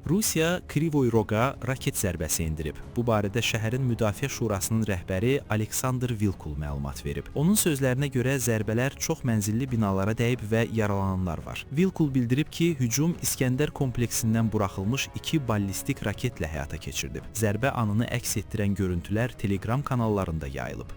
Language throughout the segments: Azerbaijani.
Rusiya Krivoy Roga raket zərbəsi endirib. Bu barədə şəhərin Müdafiə Şurasının rəhbəri Aleksandr Vilkul məlumat verib. Onun sözlərinə görə zərbələr çox mənzilli binalara dəyib və yaralananlar var. Vilkul bildirib ki, hücum İskəndər kompleksindən buraxılmış 2 ballistik raketlə həyata keçirilib. Zərbə anını əks etdirən görüntülər Telegram kanallarında yayılıb.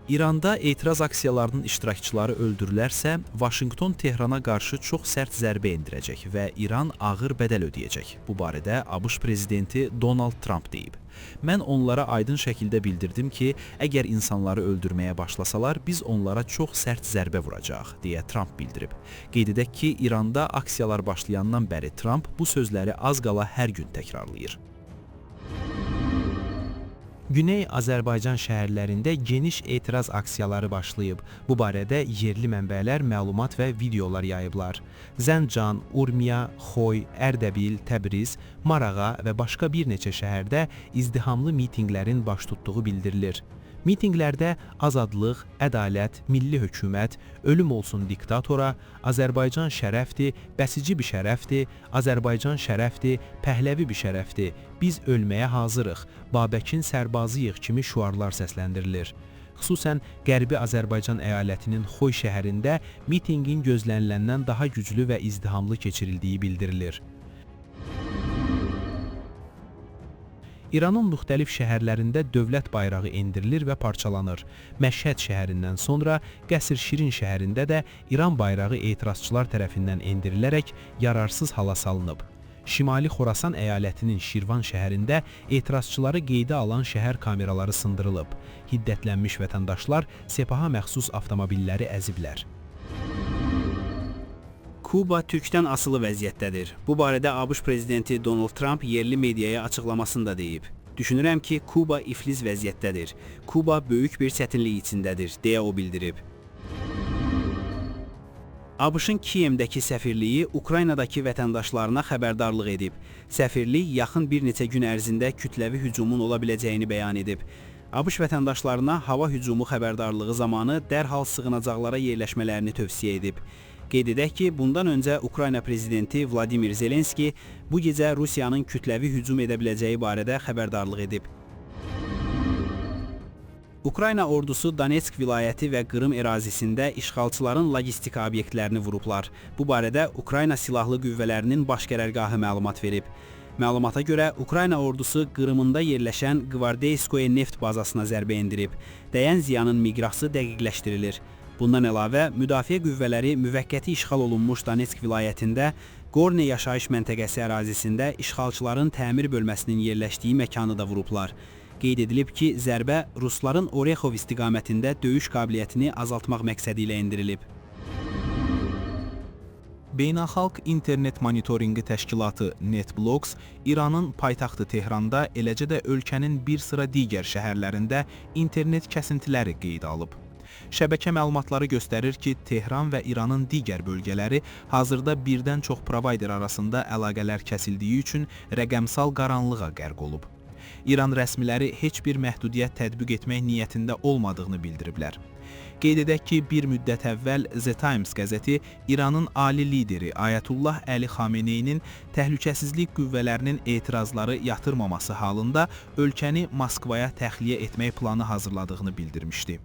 İranda etiraz aksiyalarının iştirakçıları öldürülərsə, Vaşinqton Tehrana qarşı çox sərt zərbə endirəcək və İran ağır bədəl ödəyəcək. Bu barədə ABŞ prezidenti Donald Trump deyib. Mən onlara aydın şəkildə bildirdim ki, əgər insanları öldürməyə başlasalar, biz onlara çox sərt zərbə vuracaq, deyə Trump bildirib. Qeyd edək ki, İranda aksiyalar başlayandan bəri Trump bu sözləri az qala hər gün təkrarlayır. Güney Azərbaycan şəhərlərində geniş etiraz aksiyaları başlayıb. Bu barədə yerli mənbələr məlumat və videolar yayıblar. Zəncan, Urmiya, Xoy, Ərdəbil, Təbriz, Marağa və başqa bir neçə şəhərdə izdihamlı mitinqlərin baş tutduğu bildirilir. Mitinqlərdə azadlıq, ədalət, milli hökumət, ölüm olsun diktatora, Azərbaycan şərəfdir, bəsici bir şərəfdir, Azərbaycan şərəfdir, pəhləvi bir şərəfdir, biz ölməyə hazırıq, Babəkin sərbazıyıq kimi şüarlar səsləndirilir. Xüsusən Qərbi Azərbaycan əyalətinin Xoy şəhərində mitinqin gözləniləndən daha güclü və izdihamlı keçirildiyi bildirilir. İranın müxtəlif şəhərlərində dövlət bayrağı endirilir və parçalanır. Məşhəd şəhərindən sonra Qəsr Şirin şəhərində də İran bayrağı etirazçılar tərəfindən endirilərək yararsız hala salınıb. Şimali Xorasan əyalətinin Şirvan şəhərində etirazçıları qeydə alan şəhər kameraları sındırılıb. Hiddətlənmiş vətəndaşlar Sepaha məxsus avtomobilləri əziblər. Kuba türkdən asılı vəziyyətdədir. Bu barədə ABŞ prezidenti Donald Trump yerli mediaya açıqlamasında deyib. Düşünürəm ki, Kuba iflic vəziyyətdədir. Kuba böyük bir çətinlik içindədir, deyə o bildirib. ABŞ-ın Kiyevdəki səfirliyi Ukraynadakı vətəndaşlarına xəbərdarlıq edib. Səfirlik yaxın bir neçə gün ərzində kütləvi hücumun ola biləcəyini bəyan edib. ABŞ vətəndaşlarına hava hücumu xəbərdarlığı zamanı dərhal sığınacaqlara yerləşmələrini tövsiyə edib. Qeyd edək ki, bundan öncə Ukrayna prezidenti Vladimir Zelenski bu gecə Rusiyanın kütləvi hücum edə biləcəyi barədə xəbərdarlıq edib. Ukrayna ordusu Donetsk vilayəti və Qırım ərazisində işğalçıların logistika obyektlərini vurublar. Bu barədə Ukrayna Silahlı Qüvvələrinin baş qərargahı məlumat verib. Məlumata görə Ukrayna ordusu Qırımında yerləşən Qvardeyskoye neft bazasına zərbə endirib. Dəyən ziyanın miqyası dəqiqləşdirilir. Bundan əlavə, müdafiə qüvvələri müvəqqəti işğal olunmuş Donetsk vilayətində Gorne yaşayış məntəqəsi ərazisində işğalçıların təmir bölməsinin yerləşdiyi məkanı da vurublar. Qeyd edilib ki, zərbə Rusların Orekhov istiqamətində döyüş qabiliyyətini azaltmaq məqsədi ilə endirilib. Beynəlxalq İnternet Monitorinqi Təşkilatı NetBlocks İranın paytaxtı Tehranda, eləcə də ölkənin bir sıra digər şəhərlərində internet kəsintiləri qeydə alıb. Şəbəkə məlumatları göstərir ki, Tehran və İranın digər bölgələri hazırda birdən çox provayder arasında əlaqələr kəsildiyi üçün rəqəmsal qaranlığa qərq olub. İran rəsmiləri heç bir məhdudiyyət tətbiq etmək niyyətində olmadığını bildiriblər. Qeyd edək ki, bir müddət əvvəl The Times qəzeti İranın ali lideri Ayətullah Əli Xameneyinin təhlükəsizlik qüvvələrinin etirazları yatırmaması halında ölkəni Moskvaya təxliyə etmək planı hazırladığını bildirmişdi.